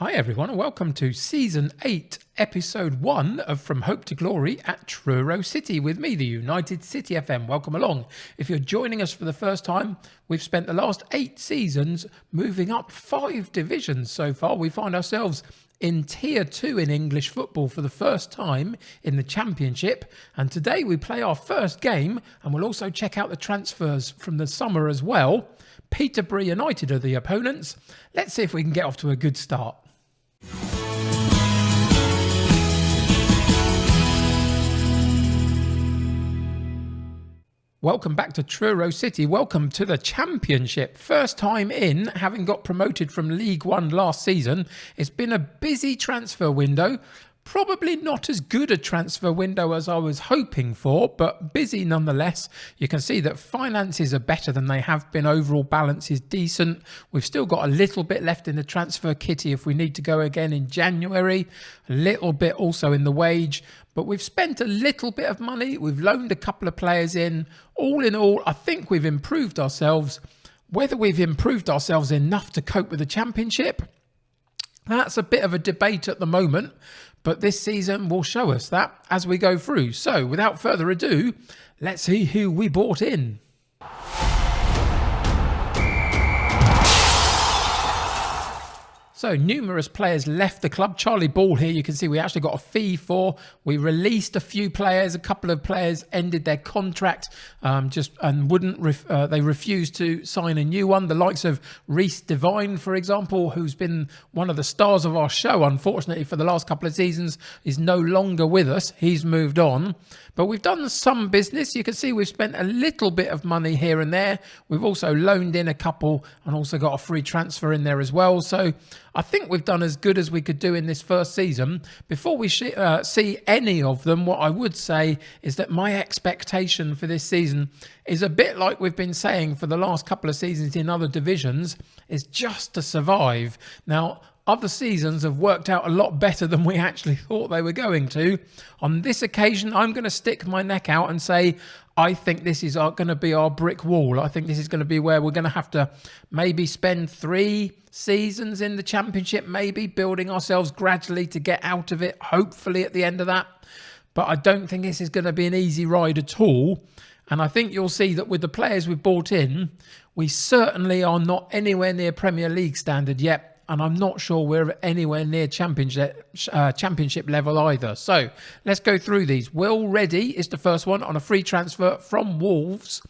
Hi everyone and welcome to Season 8, Episode 1 of From Hope to Glory at Truro City with me, the United City FM. Welcome along. If you're joining us for the first time, we've spent the last 8 seasons moving up 5 divisions so far. We find ourselves in Tier 2 in English football for the first time in the Championship. And today we play our first game and we'll also check out the transfers from the summer as well. Peterborough United are the opponents. Let's see if we can get off to a good start. Welcome back to Truro City. Welcome to the Championship. First time in, having got promoted from League One last season. It's been a busy transfer window. Probably not as good a transfer window as I was hoping for, but busy nonetheless. You can see that finances are better than they have been. Overall balance is decent. We've still got a little bit left in the transfer kitty if we need to go again in January. A little bit also in the wage. But we've spent a little bit of money. We've loaned a couple of players in. All in all, I think we've improved ourselves. Whether we've improved ourselves enough to cope with the Championship, that's a bit of a debate at the moment. But this season will show us that as we go through. So without further ado, let's see who we bought in. So numerous players left the club. Charlie Ball here, you can see we actually got a fee for. We released a few players. A couple of players ended their contract they refused to sign a new one. The likes of Reece Devine, for example, who's been one of the stars of our show, unfortunately, for the last couple of seasons, is no longer with us. He's moved on. But we've done some business. You can see we've spent a little bit of money here and there. We've also loaned in a couple and also got a free transfer in there as well. So I think we've done as good as we could do in this first season. Before we see any of them, what I would say is that my expectation for this season is a bit like we've been saying for the last couple of seasons in other divisions, is just to survive. Now, other seasons have worked out a lot better than we actually thought they were going to. On this occasion, I'm going to stick my neck out and say, I think this is going to be our brick wall. I think this is going to be where we're going to have to maybe spend 3 seasons in the Championship, maybe building ourselves gradually to get out of it, hopefully at the end of that. But I don't think this is going to be an easy ride at all. And I think you'll see that with the players we've bought in, we certainly are not anywhere near Premier League standard yet. And I'm not sure we're anywhere near championship level either. So let's go through these. Will Reddy is the first one on a free transfer from Wolves.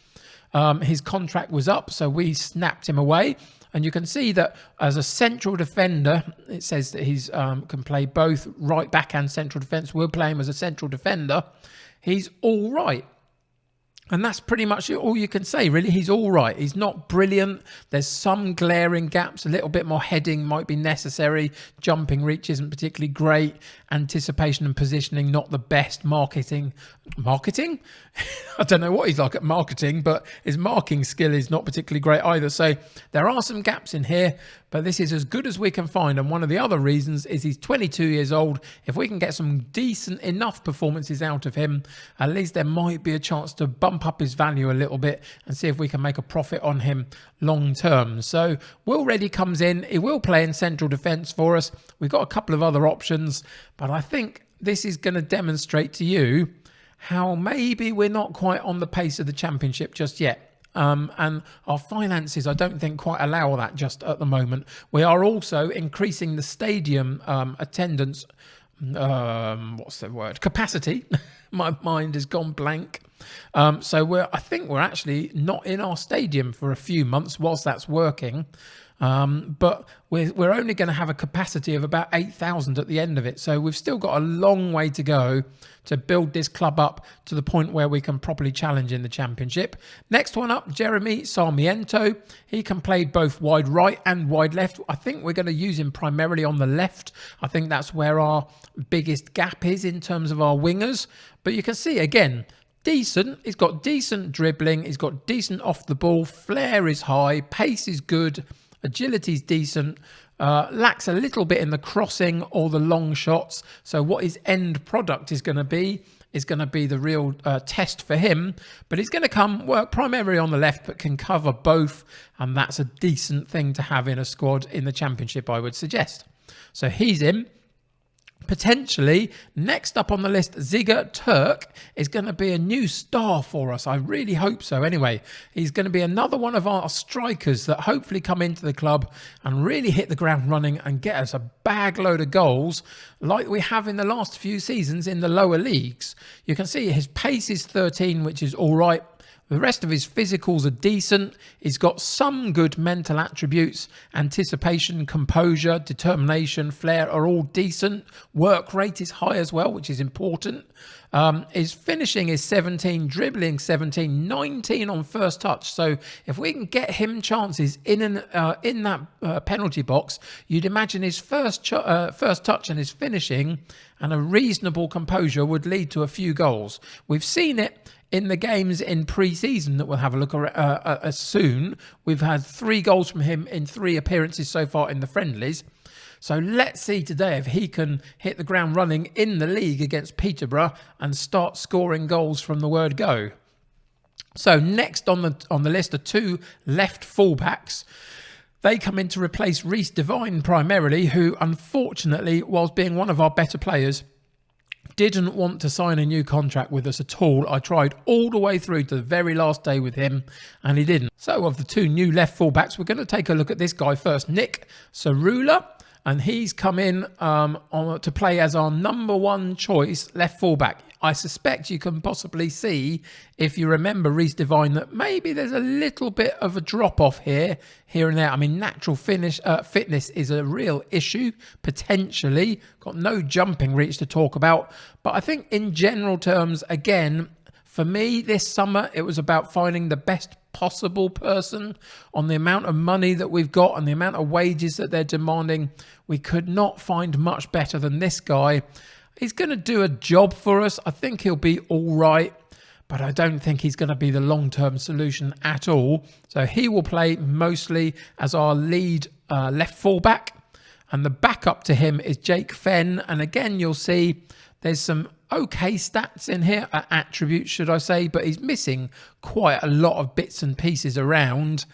His contract was up, so we snapped him away. And you can see that as a central defender, it says that he's can play both right back and central defence. We'll play him as a central defender. He's all right. And that's pretty much all you can say, really. He's all right. He's not brilliant. There's some glaring gaps. A little bit more heading might be necessary. Jumping reach isn't particularly great. Anticipation and positioning, not the best. Marketing? I don't know what he's like at marketing, but his marking skill is not particularly great either. So there are some gaps in here, but this is as good as we can find. And one of the other reasons is he's 22 years old. If we can get some decent enough performances out of him, at least there might be a chance to bump up his value a little bit and see if we can make a profit on him long term. So Will Reddy comes in. He will play in central defence for us. We've got a couple of other options, but I think this is going to demonstrate to you how maybe we're not quite on the pace of the Championship just yet. And our finances, I don't think, quite allow that just at the moment. We are also increasing the stadium attendance, capacity. My mind has gone blank. So I think we're actually not in our stadium for a few months whilst that's working. But we're only going to have a capacity of about 8,000 at the end of it. So we've still got a long way to go to build this club up to the point where we can properly challenge in the Championship. Next one up, Jeremy Sarmiento. He can play both wide right and wide left. I think we're going to use him primarily on the left. I think that's where our biggest gap is in terms of our wingers. But you can see, again, decent. He's got decent dribbling. He's got decent off the ball. Flair is high. Pace is good. Agility's decent, lacks a little bit in the crossing or the long shots. So what his end product is going to be the real test for him. But he's going to work primarily on the left, but can cover both. And that's a decent thing to have in a squad in the Championship, I would suggest. So he's in. Potentially, next up on the list, Ziger Turk is going to be a new star for us. I really hope so. Anyway, he's going to be another one of our strikers that hopefully come into the club and really hit the ground running and get us a bag load of goals like we have in the last few seasons in the lower leagues. You can see his pace is 13, which is all right. The rest of his physicals are decent. He's got some good mental attributes. Anticipation, composure, determination, flair are all decent. Work rate is high as well, which is important. His finishing is 17, dribbling 17, 19 on first touch. So if we can get him chances in that penalty box, you'd imagine his first touch and his finishing and a reasonable composure would lead to a few goals. We've seen it in the games in pre-season that we'll have a look at soon. We've had 3 goals from him in 3 appearances so far in the friendlies. So let's see today if he can hit the ground running in the league against Peterborough and start scoring goals from the word go. So next on the list are 2 left fullbacks. They come in to replace Reece Devine primarily, who unfortunately, whilst being one of our better players, didn't want to sign a new contract with us at all. I tried all the way through to the very last day with him and he didn't. So of the 2 new left fullbacks, we're going to take a look at this guy first, Nick Cerula. And he's come in to play as our number 1 choice left fullback. I suspect you can possibly see, if you remember Reece Devine, that maybe there's a little bit of a drop-off here and there. I mean, natural fitness is a real issue, potentially. Got no jumping reach to talk about. But I think in general terms, again, for me this summer, it was about finding the best possible person on the amount of money that we've got and the amount of wages that they're demanding. We could not find much better than this guy. He's going to do a job for us. I think he'll be all right, but I don't think he's going to be the long-term solution at all. So he will play mostly as our lead left fullback, and the backup to him is Jake Fenn. And again, you'll see there's some okay stats in here, attributes should I say, but he's missing quite a lot of bits and pieces around,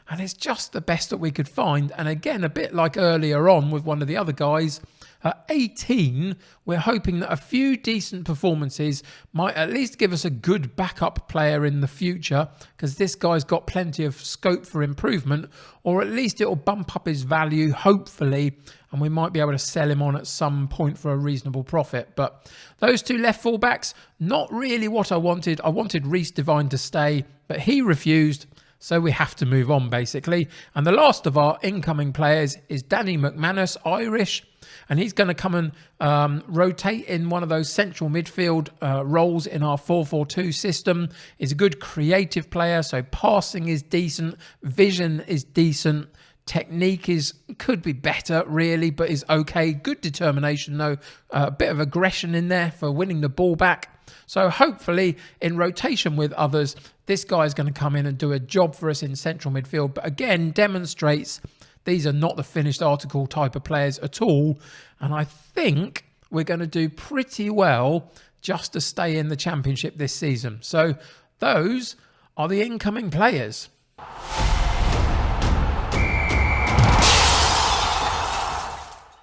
and it's just the best that we could find. And again, a bit like earlier on with one of the other guys, at 18, we're hoping that a few decent performances might at least give us a good backup player in the future, because this guy's got plenty of scope for improvement, or at least it'll bump up his value, hopefully, and we might be able to sell him on at some point for a reasonable profit. But those 2 left fullbacks, not really what I wanted. I wanted Reece Devine to stay, but he refused. So we have to move on, basically. And the last of our incoming players is Danny McManus, Irish. And he's going to come and rotate in one of those central midfield roles in our 4-4-2 system. He's a good creative player, so passing is decent, vision is decent, technique could be better, really, but is okay. Good determination, though. A bit of aggression in there for winning the ball back. So hopefully, in rotation with others, this guy is going to come in and do a job for us in central midfield. But again, demonstrates these are not the finished article type of players at all. And I think we're going to do pretty well just to stay in the Championship this season. So those are the incoming players.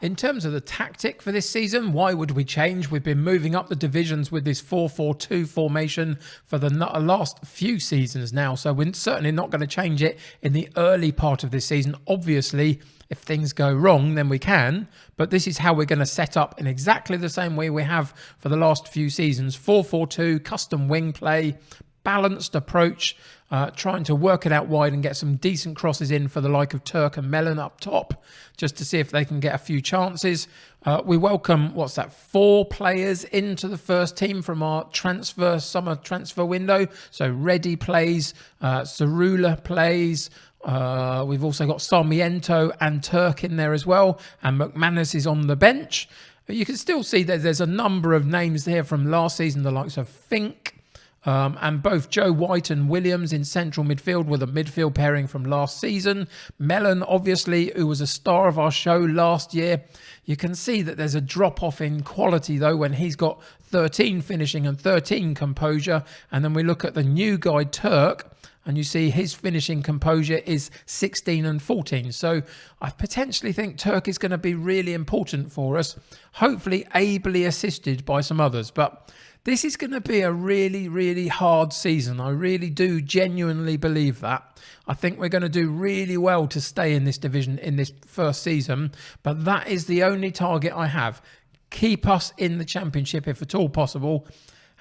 In terms of the tactic for this season, why would we change? We've been moving up the divisions with this 4-4-2 formation for the last few seasons now, so we're certainly not going to change it in the early part of this season. Obviously, if things go wrong, then we can, but this is how we're going to set up in exactly the same way we have for the last few seasons. 4-4-2, custom wing play, balanced approach, trying to work it out wide and get some decent crosses in for the like of Turk and Mellon up top, just to see if they can get a few chances. We welcome, 4 players into the first team from our summer transfer window. So Reddy plays, Cerula plays, we've also got Sarmiento and Turk in there as well, and McManus is on the bench. But you can still see that there's a number of names there from last season, the likes of Fink, And both Joe White and Williams in central midfield were the midfield pairing from last season. Mellon, obviously, who was a star of our show last year. You can see that there's a drop-off in quality, though, when he's got 13 finishing and 13 composure. And then we look at the new guy, Turk, and you see his finishing composure is 16 and 14. So I potentially think Turk is going to be really important for us, hopefully ably assisted by some others. But this is going to be a really, really hard season. I really do genuinely believe that. I think we're going to do really well to stay in this division in this first season. But that is the only target I have. Keep us in the Championship if at all possible.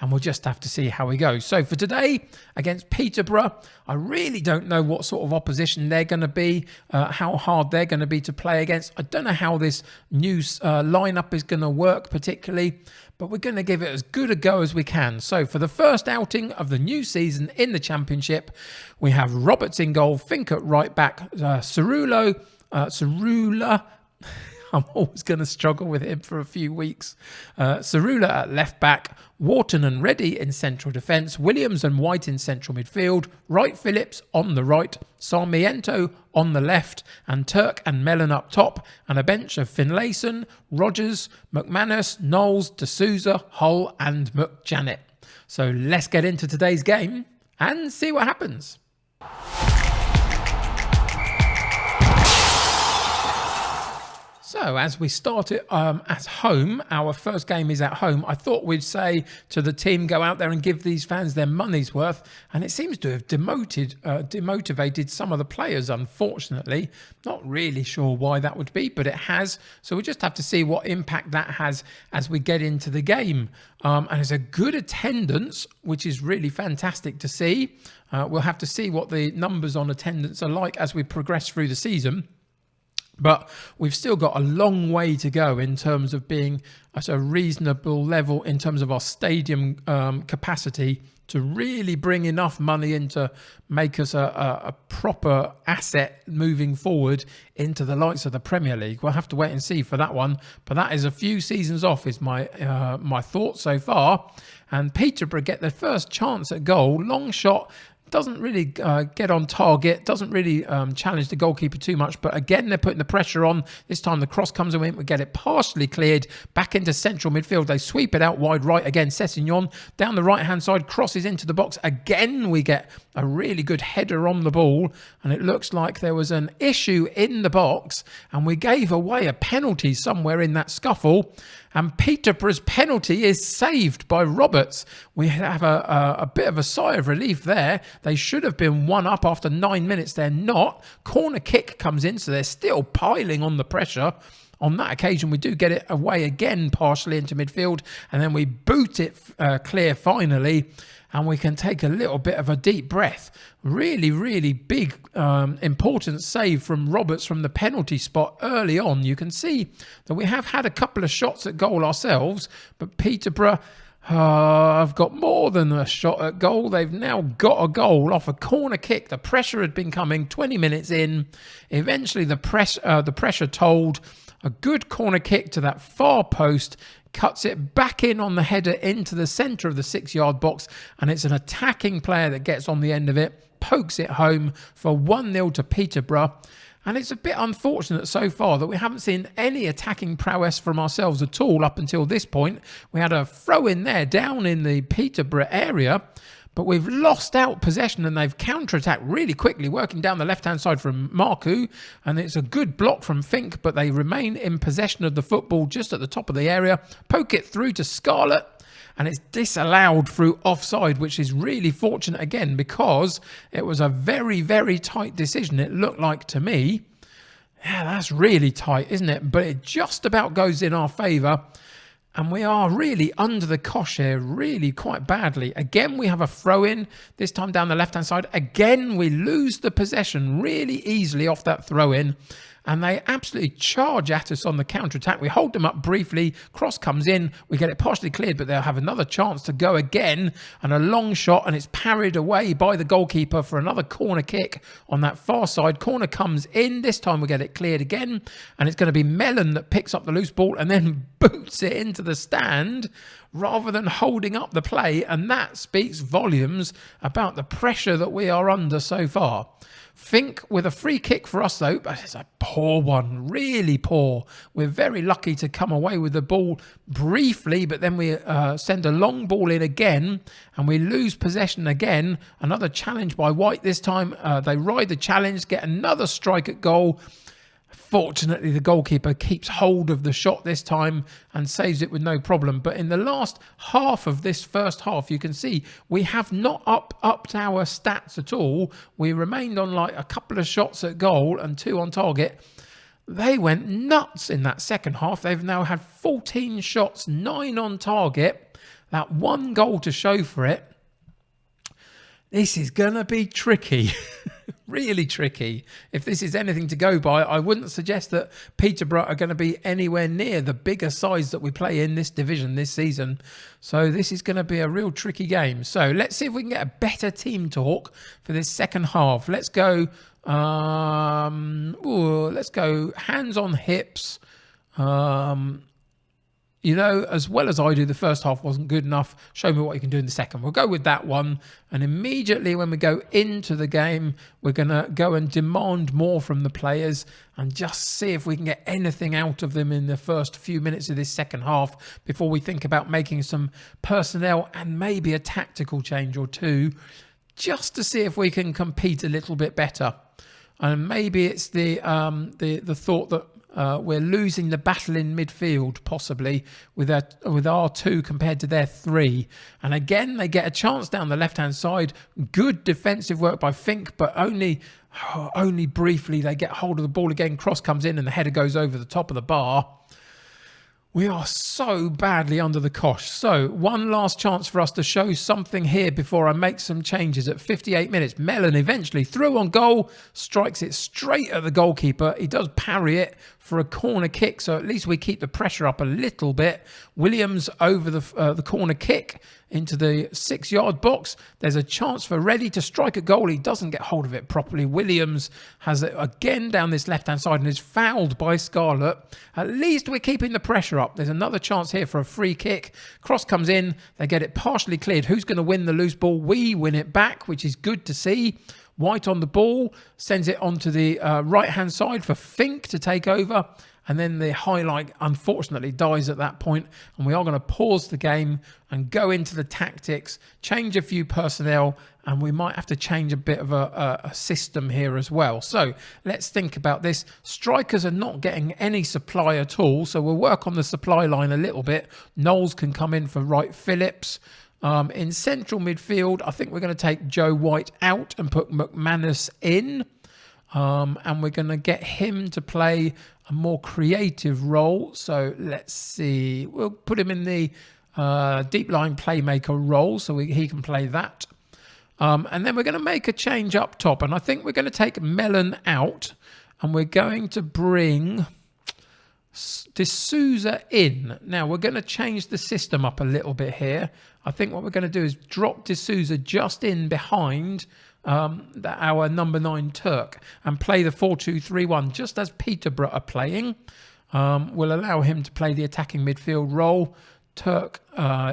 And we'll just have to see how we go. So for today, against Peterborough, I really don't know what sort of opposition they're going to be, how hard they're going to be to play against. I don't know how this new lineup is going to work particularly, but we're going to give it as good a go as we can. So for the first outing of the new season in the Championship, we have Roberts in goal, Fink at right back, Cerula. I'm always going to struggle with him for a few weeks. Cerula at left back, Wharton and Reddy in central defence, Williams and White in central midfield, Wright Phillips on the right, Sarmiento on the left, and Turk and Mellon up top, and a bench of Finlayson, Rogers, McManus, Knowles, D'Souza, Hull and McJanet. So let's get into today's game and see what happens. So as we start it at home, our first game is at home. I thought we'd say to the team, go out there and give these fans their money's worth. And it seems to have demotivated some of the players, unfortunately. Not really sure why that would be, but it has. So we just have to see what impact that has as we get into the game. And it's a good attendance, which is really fantastic to see. We'll have to see what the numbers on attendance are like as we progress through the season. But we've still got a long way to go in terms of being at a reasonable level in terms of our stadium capacity to really bring enough money in to make us a proper asset moving forward into the likes of the Premier League. We'll have to wait and see for that one. But that is a few seasons off is my thought so far. And Peterborough get their first chance at goal. Long shot. Doesn't really get on target, doesn't really challenge the goalkeeper too much. But again, they're putting the pressure on. This time the cross comes in, we get it partially cleared back into central midfield. They sweep it out wide right again. Sessignon down the right-hand side, crosses into the box. Again, we get a really good header on the ball. And it looks like there was an issue in the box. And we gave away a penalty somewhere in that scuffle. And Peterborough's penalty is saved by Roberts. We have a bit of a sigh of relief there. They should have been 1-up after 9 minutes. They're not. Corner kick comes in, so they're still piling on the pressure. On that occasion, we do get it away again, partially into midfield. And then we boot it clear finally. And we can take a little bit of a deep breath. Really, really big, important save from Roberts from the penalty spot early on. You can see that we have had a couple of shots at goal ourselves, but Peterborough have got more than a shot at goal. They've now got a goal off a corner kick. The pressure had been coming 20 minutes in. Eventually, the pressure told. A good corner kick to that far post. Cuts it back in on the header into the centre of the 6-yard box, and it's an attacking player that gets on the end of it, pokes it home for 1-0 to Peterborough. And it's a bit unfortunate so far that we haven't seen any attacking prowess from ourselves at all up until this point. We had a throw in there down in the Peterborough area, but we've lost out possession and they've counter-attacked really quickly, working down the left-hand side from Marku. And it's a good block from Fink, but they remain in possession of the football just at the top of the area. Poke it through to Scarlett, and it's disallowed through offside, which is really fortunate again because it was a very, very tight decision. It looked like to me, yeah, that's really tight, isn't it? But it just about goes in our favour. And we are really under the cosh here, really quite badly. Again, we have a throw-in, this time down the left-hand side. Again, we lose the possession really easily off that throw-in. And they absolutely charge at us on the counter-attack. We hold them up briefly. Cross comes in. We get it partially cleared, but they'll have another chance to go again. And a long shot, and it's parried away by the goalkeeper for another corner kick on that far side. Corner comes in. This time we get it cleared again. And it's going to be Mellon that picks up the loose ball and then boots it into the stand. rather than holding up the play, and that speaks volumes about the pressure that we are under so far. Fink with a free kick for us though, but it's a poor one, really poor. We're very lucky to come away with the ball briefly, but then we send a long ball in again and we lose possession again. Another challenge by White this time. They ride the challenge, get another strike at goal. Fortunately, the goalkeeper keeps hold of the shot this time and saves it with no problem. But in the last half of this first half, you can see we have not upped our stats at all. We remained on like a couple of shots at goal and 2 on target. They went nuts in that second half. They've now had 14 shots, 9 on target. That 1 goal to show for it. This is going to be tricky. Really tricky. If this is anything to go by, I wouldn't suggest that Peterborough are going to be anywhere near the bigger sides that we play in this division this season. So this is going to be a real tricky game. So let's see if we can get a better team talk for this second half. Let's go. Let's go hands on hips. You know, as well as I do, the first half wasn't good enough. Show me what you can do in the second. We'll go with that one. And immediately when we go into the game, we're going to go and demand more from the players and just see if we can get anything out of them in the first few minutes of this second half before we think about making some personnel and maybe a tactical change or two, just to see if we can compete a little bit better. And maybe it's the thought that we're losing the battle in midfield, possibly, with our 2 compared to their 3. And again, they get a chance down the left-hand side. Good defensive work by Fink, but only briefly. They get hold of the ball again. Cross comes in and the header goes over the top of the bar. We are so badly under the cosh. So one last chance for us to show something here before I make some changes at 58 minutes. Mellon eventually through on goal, strikes it straight at the goalkeeper. He does parry it for a corner kick, so at least we keep the pressure up a little bit. Williams over the corner kick into the 6-yard box. There's a chance for Reddy to strike a goal. He doesn't get hold of it properly. Williams has it again down this left-hand side and is fouled by Scarlett. At least we're keeping the pressure up. There's another chance here for a free kick. Cross comes in. They get it partially cleared. Who's going to win the loose ball? We win it back, which is good to see. White on the ball, sends it onto the right-hand side for Fink to take over. And then the highlight, unfortunately, dies at that point. And we are going to pause the game and go into the tactics, change a few personnel, and we might have to change a bit of a system here as well. So let's think about this. Strikers are not getting any supply at all, so we'll work on the supply line a little bit. Knowles can come in for Wright Phillips. In central midfield, I think we're going to take Joe White out and put McManus in. And we're going to get him to play a more creative role. So let's see. We'll put him in the deep line playmaker role so he can play that. And then we're going to make a change up top. And I think we're going to take Mellon out. And we're going to bring D'Souza in. Now, we're going to change the system up a little bit here. I think what we're going to do is drop D'Souza just in behind our number 9 Turk and play the 4-2-3-1 just as Peterborough are playing. We'll allow him to play the attacking midfield role. Turk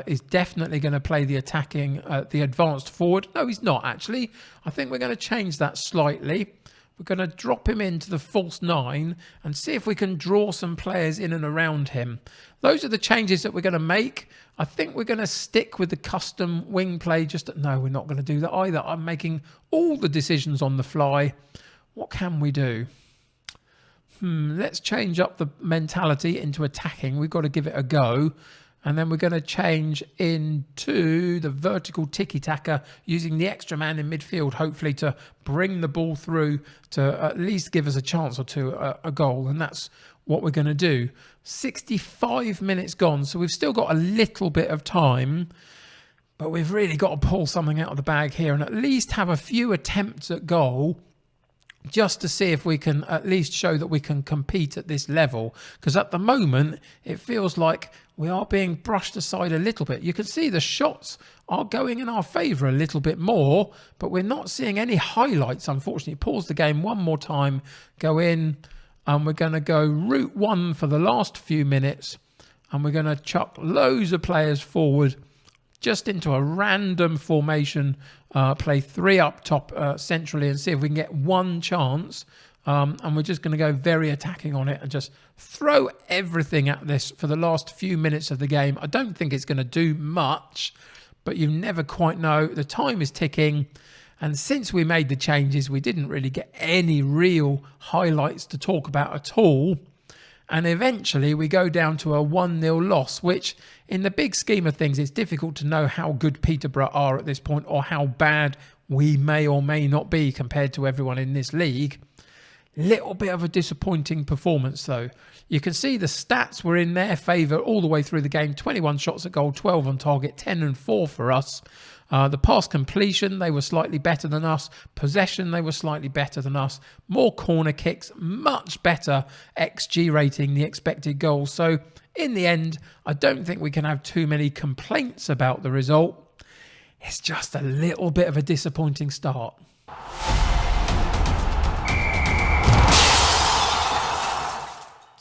is definitely going to play the attacking, the advanced forward. No, he's not actually. I think we're going to change that slightly. We're going to drop him into the false 9 and see if we can draw some players in and around him. Those are the changes that we're going to make. I think we're going to stick with the custom wing play. No, we're not going to do that either. I'm making all the decisions on the fly. What can we do? Let's change up the mentality into attacking. We've got to give it a go. And then we're going to change into the vertical tiki-taka using the extra man in midfield, hopefully to bring the ball through to at least give us a chance or two a goal. And that's what we're going to do. 65 minutes gone, so we've still got a little bit of time. But we've really got to pull something out of the bag here and at least have a few attempts at goal, just to see if we can at least show that we can compete at this level. Because at the moment, it feels like we are being brushed aside a little bit. You can see the shots are going in our favour a little bit more, but we're not seeing any highlights, unfortunately. Pause the game one more time, go in, and we're going to go route 1 for the last few minutes. and we're going to chuck loads of players forward just into a random formation, play 3 up top centrally and see if we can get one chance. And we're just going to go very attacking on it and just throw everything at this for the last few minutes of the game. I don't think it's going to do much, but you never quite know. The time is ticking. And since we made the changes, we didn't really get any real highlights to talk about at all. And eventually we go down to a 1-0 loss, which in the big scheme of things, it's difficult to know how good Peterborough are at this point or how bad we may or may not be compared to everyone in this league. Little bit of a disappointing performance though. You can see the stats were in their favour all the way through the game. 21 shots at goal, 12 on target, 10 and 4 for us. The pass completion, they were slightly better than us. Possession, they were slightly better than us. More corner kicks, much better XG rating, the expected goals. So in the end, I don't think we can have too many complaints about the result. It's just a little bit of a disappointing start.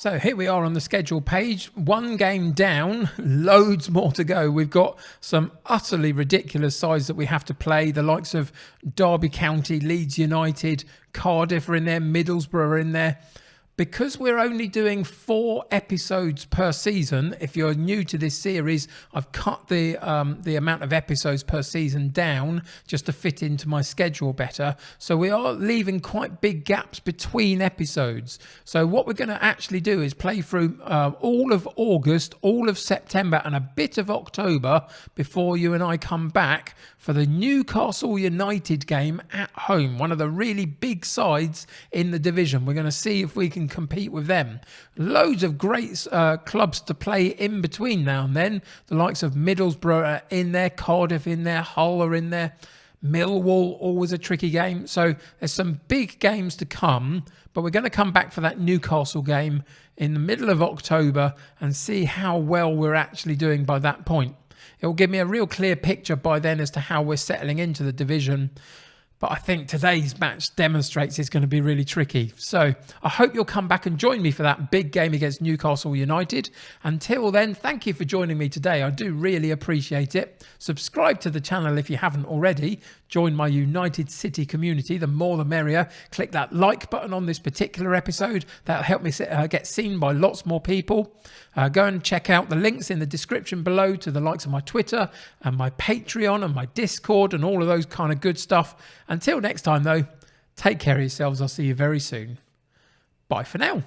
So here we are on the schedule page, 1 game down, loads more to go. We've got some utterly ridiculous sides that we have to play. The likes of Derby County, Leeds United, Cardiff are in there, Middlesbrough are in there. Because we're only doing 4 episodes per season, if you're new to this series, I've cut the amount of episodes per season down just to fit into my schedule better. So we are leaving quite big gaps between episodes. So what we're going to actually do is play through all of August, all of September and a bit of October before you and I come back for the Newcastle United game at home, one of the really big sides in the division. We're going to see if we can compete with them. Loads of great clubs to play in between now and then. The likes of Middlesbrough are in there, Cardiff in there, Hull are in there. Millwall, always a tricky game. So there's some big games to come, but we're going to come back for that Newcastle game in the middle of October and see how well we're actually doing by that point. It will give me a real clear picture by then as to how we're settling into the division. But I think today's match demonstrates it's going to be really tricky. So I hope you'll come back and join me for that big game against Newcastle United. Until then, thank you for joining me today. I do really appreciate it. Subscribe to the channel if you haven't already. Join my United City community. The more the merrier. Click that like button on this particular episode. That'll help me get seen by lots more people. Go and check out the links in the description below to the likes of my Twitter and my Patreon and my Discord and all of those kind of good stuff. Until next time though, take care of yourselves. I'll see you very soon. Bye for now.